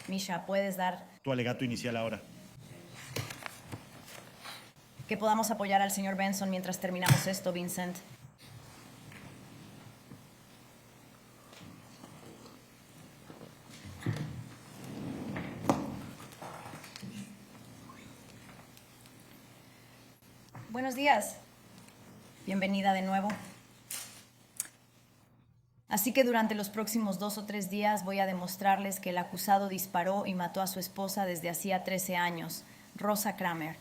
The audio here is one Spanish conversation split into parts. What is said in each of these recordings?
Misha, ¿puedes dar Tu alegato inicial ahora. que podamos apoyar al señor Benson mientras terminamos esto, Vincent? Buenos días. Bienvenida de nuevo. Así que durante los próximos 2 o 3 días voy a demostrarles que el acusado disparó y mató a su esposa desde hacía 13 años, Rosa Kramer.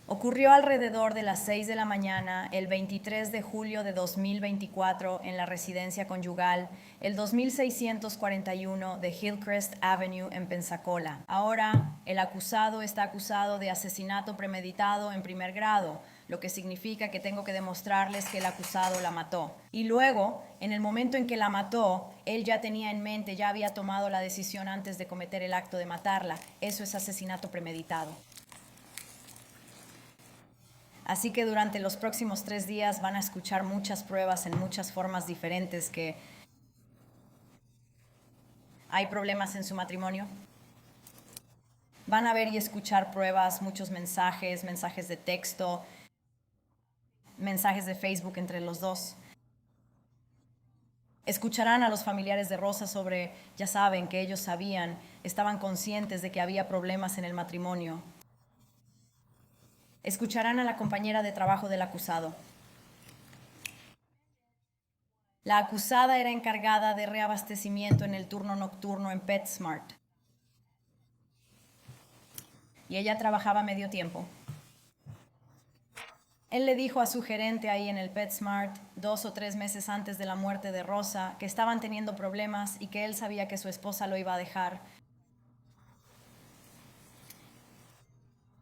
Ocurrió alrededor de las 6 de la mañana, el 23 de julio de 2024, en la residencia conyugal, el 2641 de Hillcrest Avenue en Pensacola. Ahora, el acusado está acusado de asesinato premeditado en primer grado, lo que significa que tengo que demostrarles que el acusado la mató. Y luego, en el momento en que la mató, él ya tenía en mente, ya había tomado la decisión antes de cometer el acto de matarla. Eso es asesinato premeditado. Así que durante los próximos 3 días van a escuchar muchas pruebas en muchas formas diferentes que hay problemas en su matrimonio. Van a ver y escuchar pruebas, muchos mensajes, mensajes de texto, mensajes de Facebook entre los dos. Escucharán a los familiares de Rosa sobre, ya saben, que ellos sabían, estaban conscientes de que había problemas en el matrimonio. Escucharán a la compañera de trabajo del acusado. La acusada era encargada de reabastecimiento en el turno nocturno en PetSmart. Y ella trabajaba medio tiempo. Él le dijo a su gerente ahí en el PetSmart, 2 o 3 meses antes de la muerte de Rosa, que estaban teniendo problemas y que él sabía que su esposa lo iba a dejar.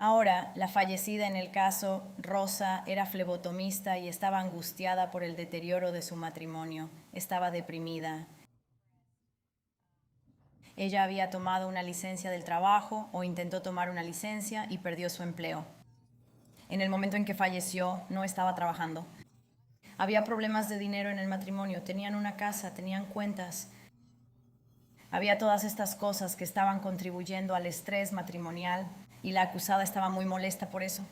Ahora, la fallecida en el caso, Rosa, era flebotomista y estaba angustiada por el deterioro de su matrimonio. Estaba deprimida. Ella había tomado una licencia del trabajo o intentó tomar una licencia y perdió su empleo. En el momento en que falleció, no estaba trabajando. Había problemas de dinero en el matrimonio, tenían una casa, tenían cuentas. Había todas estas cosas que estaban contribuyendo al estrés matrimonial y la acusada estaba muy molesta por eso.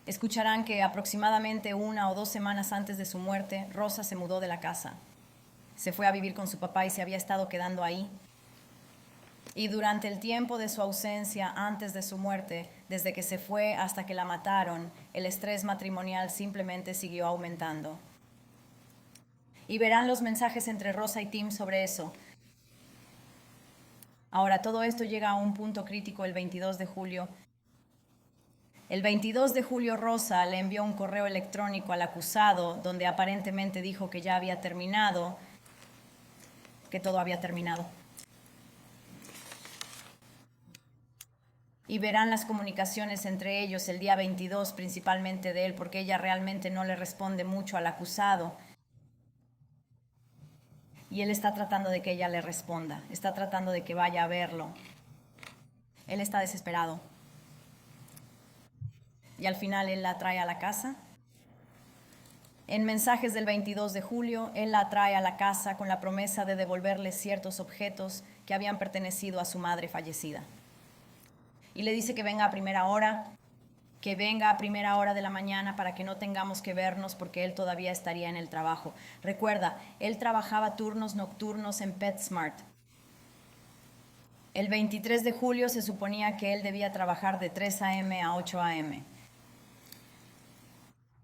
Escucharán que aproximadamente 1 o 2 semanas antes de su muerte, Rosa se mudó de la casa. Se fue a vivir con su papá y se había estado quedando ahí. Y durante el tiempo de su ausencia, antes de su muerte, desde que se fue hasta que la mataron, el estrés matrimonial simplemente siguió aumentando. Y verán los mensajes entre Rosa y Tim sobre eso. Ahora, todo esto llega a un punto crítico el 22 de julio. El 22 de julio, Rosa le envió un correo electrónico al acusado donde aparentemente dijo que ya había terminado, que todo había terminado. Y verán las comunicaciones entre ellos el día 22, principalmente de él, porque ella realmente no le responde mucho al acusado. Y él está tratando de que ella le responda, está tratando de que vaya a verlo. Él está desesperado. Y al final él la trae a la casa. En mensajes del 22 de julio, él la trae a la casa con la promesa de devolverle ciertos objetos que habían pertenecido a su madre fallecida. Y le dice que venga a primera hora, que venga a primera hora de la mañana para que no tengamos que vernos porque él todavía estaría en el trabajo. Recuerda, él trabajaba turnos nocturnos en PetSmart. El 23 de julio se suponía que él debía trabajar de 3 a.m. a 8 a.m.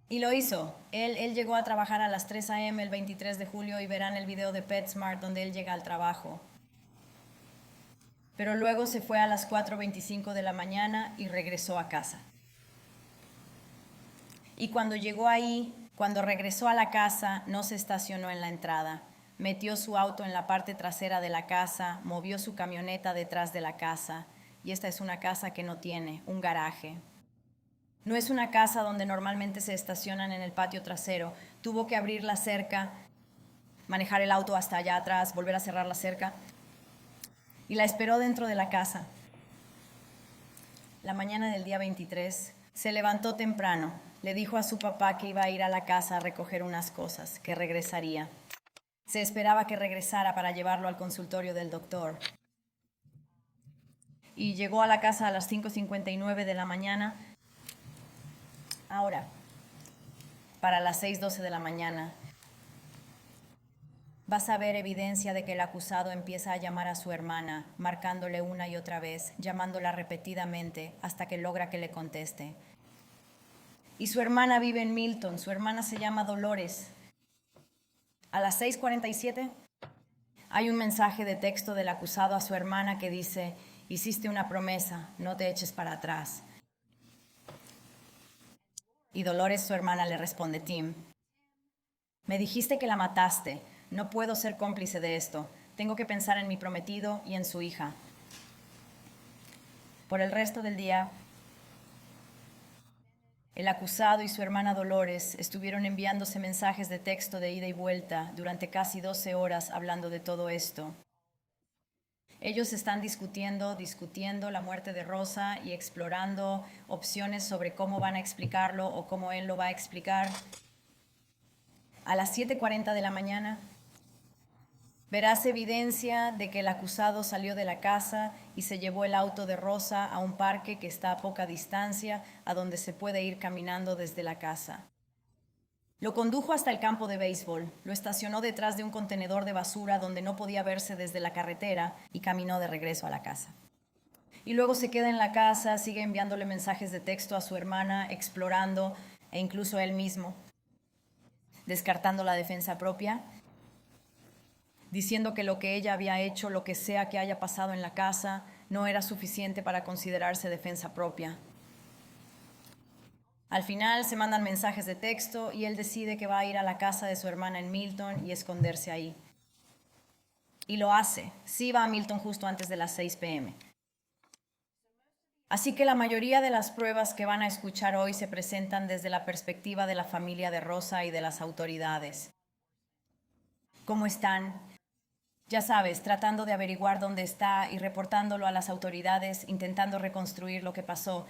Y lo hizo. Él llegó a trabajar a las 3 a.m. el 23 de julio y verán el video de PetSmart donde él llega al trabajo. Pero luego se fue a las 4:25 de la mañana y regresó a casa. Y cuando llegó ahí, cuando regresó a la casa, no se estacionó en la entrada. Metió su auto en la parte trasera de la casa, movió su camioneta detrás de la casa. Y esta es una casa que no tiene, un garaje. No es una casa donde normalmente se estacionan en el patio trasero. Tuvo que abrir la cerca, manejar el auto hasta allá atrás, volver a cerrar la cerca. Y la esperó dentro de la casa. La mañana del día 23 se levantó temprano. Le dijo a su papá que iba a ir a la casa a recoger unas cosas, que regresaría. Se esperaba que regresara para llevarlo al consultorio del doctor. Y llegó a la casa a las 5:59 de la mañana. Ahora, para las 6:12 de la mañana, vas a ver evidencia de que el acusado empieza a llamar a su hermana, marcándole una y otra vez, llamándola repetidamente hasta que logra que le conteste. Y su hermana vive en Milton, su hermana se llama Dolores. A las 6:47 hay un mensaje de texto del acusado a su hermana que dice: hiciste una promesa, no te eches para atrás. Y Dolores, su hermana, le responde: Tim, me dijiste que la mataste. No puedo ser cómplice de esto. Tengo que pensar en mi prometido y en su hija. Por el resto del día, el acusado y su hermana Dolores estuvieron enviándose mensajes de texto de ida y vuelta durante casi 12 horas hablando de todo esto. Ellos están discutiendo la muerte de Rosa y explorando opciones sobre cómo van a explicarlo o cómo él lo va a explicar. A las 7:40 de la mañana, verás evidencia de que el acusado salió de la casa y se llevó el auto de Rosa a un parque que está a poca distancia, a donde se puede ir caminando desde la casa. Lo condujo hasta el campo de béisbol, lo estacionó detrás de un contenedor de basura donde no podía verse desde la carretera y caminó de regreso a la casa. Y luego se queda en la casa, sigue enviándole mensajes de texto a su hermana, explorando e incluso a él mismo, descartando la defensa propia, diciendo que lo que ella había hecho, lo que sea que haya pasado en la casa, no era suficiente para considerarse defensa propia. Al final se mandan mensajes de texto y él decide que va a ir a la casa de su hermana en Milton y esconderse ahí. Y lo hace. Sí va a Milton justo antes de las 6 p.m. Así que la mayoría de las pruebas que van a escuchar hoy se presentan desde la perspectiva de la familia de Rosa y de las autoridades. ¿Cómo están? Ya sabes, tratando de averiguar dónde está y reportándolo a las autoridades, intentando reconstruir lo que pasó.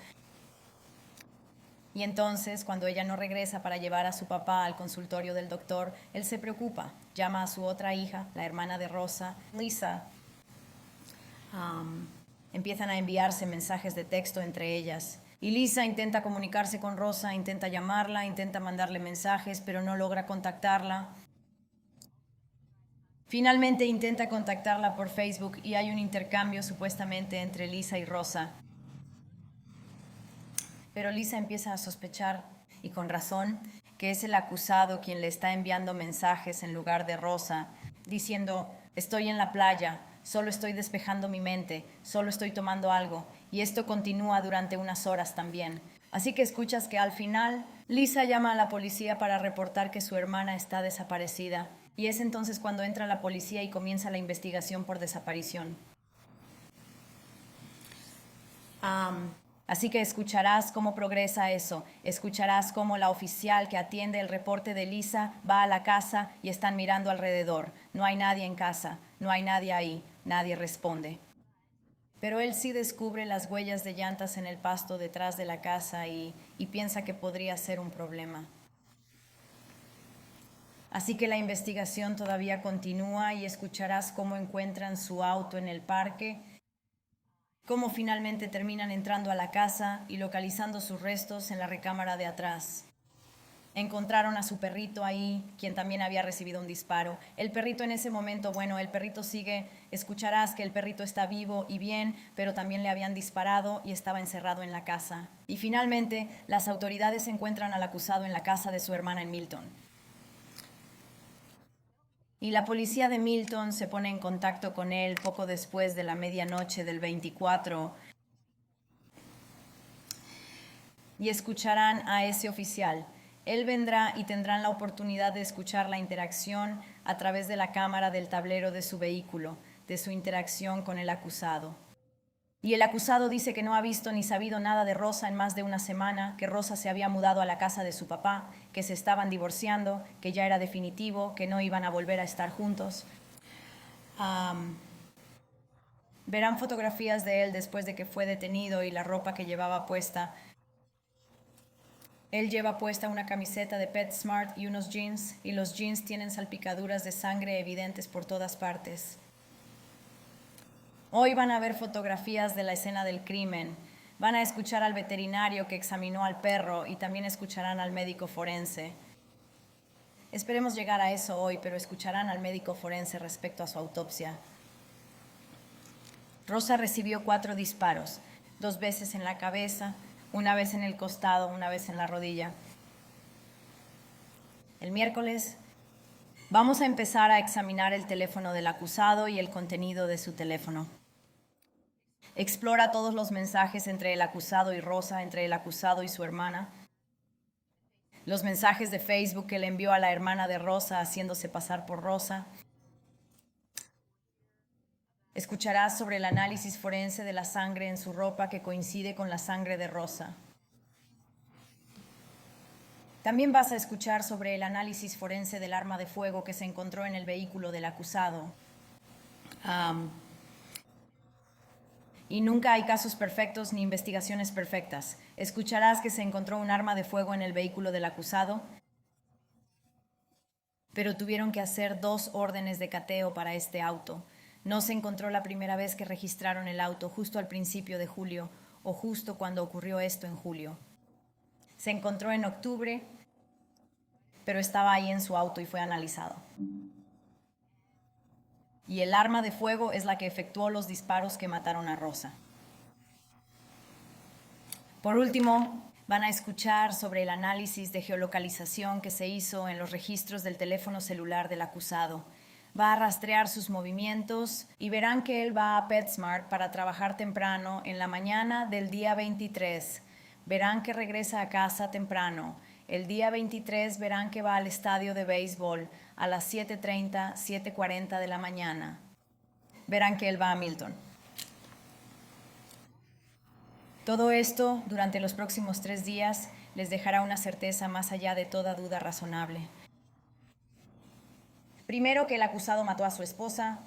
Y entonces, cuando ella no regresa para llevar a su papá al consultorio del doctor, él se preocupa. Llama a su otra hija, la hermana de Rosa, Lisa. Empiezan a enviarse mensajes de texto entre ellas. Y Lisa intenta comunicarse con Rosa, intenta llamarla, intenta mandarle mensajes, pero no logra contactarla. Finalmente intenta contactarla por Facebook y hay un intercambio supuestamente entre Lisa y Rosa. Pero Lisa empieza a sospechar, y con razón, que es el acusado quien le está enviando mensajes en lugar de Rosa, diciendo: estoy en la playa, solo estoy despejando mi mente, solo estoy tomando algo, y esto continúa durante unas horas también. Así que escuchas que al final Lisa llama a la policía para reportar que su hermana está desaparecida, y es entonces cuando entra la policía y comienza la investigación por desaparición. Así que escucharás cómo progresa eso, escucharás cómo la oficial que atiende el reporte de Lisa va a la casa y están mirando alrededor. No hay nadie en casa, no hay nadie ahí, nadie responde. Pero él sí descubre las huellas de llantas en el pasto detrás de la casa y piensa que podría ser un problema. Así que la investigación todavía continúa y escucharás cómo encuentran su auto en el parque, cómo finalmente terminan entrando a la casa y localizando sus restos en la recámara de atrás. Encontraron a su perrito ahí, quien también había recibido un disparo. El perrito en ese momento, el perrito sigue, escucharás que el perrito está vivo y bien, pero también le habían disparado y estaba encerrado en la casa. Y finalmente, las autoridades encuentran al acusado en la casa de su hermana en Milton. Y la policía de Milton se pone en contacto con él poco después de la medianoche del 24 y escucharán a ese oficial. Él vendrá y tendrán la oportunidad de escuchar la interacción a través de la cámara del tablero de su vehículo, de su interacción con el acusado. Y el acusado dice que no ha visto ni sabido nada de Rosa en más de una semana, que Rosa se había mudado a la casa de su papá, que se estaban divorciando, que ya era definitivo, que no iban a volver a estar juntos. Verán fotografías de él después de que fue detenido y la ropa que llevaba puesta. Él lleva puesta una camiseta de PetSmart y unos jeans, y los jeans tienen salpicaduras de sangre evidentes por todas partes. Hoy van a ver fotografías de la escena del crimen. Van a escuchar al veterinario que examinó al perro y también escucharán al médico forense. Esperemos llegar a eso hoy, pero escucharán al médico forense respecto a su autopsia. Rosa recibió 4 disparos, 2 veces en la cabeza, una vez en el costado, una vez en la rodilla. El miércoles vamos a empezar a examinar el teléfono del acusado y el contenido de su teléfono. Explora todos los mensajes entre el acusado y Rosa, entre el acusado y su hermana. Los mensajes de Facebook que le envió a la hermana de Rosa haciéndose pasar por Rosa. Escucharás sobre el análisis forense de la sangre en su ropa que coincide con la sangre de Rosa. También vas a escuchar sobre el análisis forense del arma de fuego que se encontró en el vehículo del acusado. Y nunca hay casos perfectos ni investigaciones perfectas. Escucharás que se encontró un arma de fuego en el vehículo del acusado, pero tuvieron que hacer 2 órdenes de cateo para este auto. No se encontró la primera vez que registraron el auto, justo al principio de julio, o justo cuando ocurrió esto en julio. Se encontró en octubre, pero estaba ahí en su auto y fue analizado. Y el arma de fuego es la que efectuó los disparos que mataron a Rosa. Por último, van a escuchar sobre el análisis de geolocalización que se hizo en los registros del teléfono celular del acusado. Va a rastrear sus movimientos y verán que él va a PetSmart para trabajar temprano en la mañana del día 23. Verán que regresa a casa temprano. El día 23 verán que va al estadio de béisbol a las 7:30, 7:40 de la mañana. Verán que él va a Milton. Todo esto durante los próximos 3 días les dejará una certeza más allá de toda duda razonable. Primero, que el acusado mató a su esposa,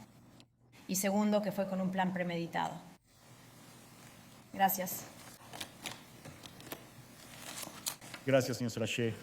y segundo, que fue con un plan premeditado. Gracias. Gracias, señor Strachey.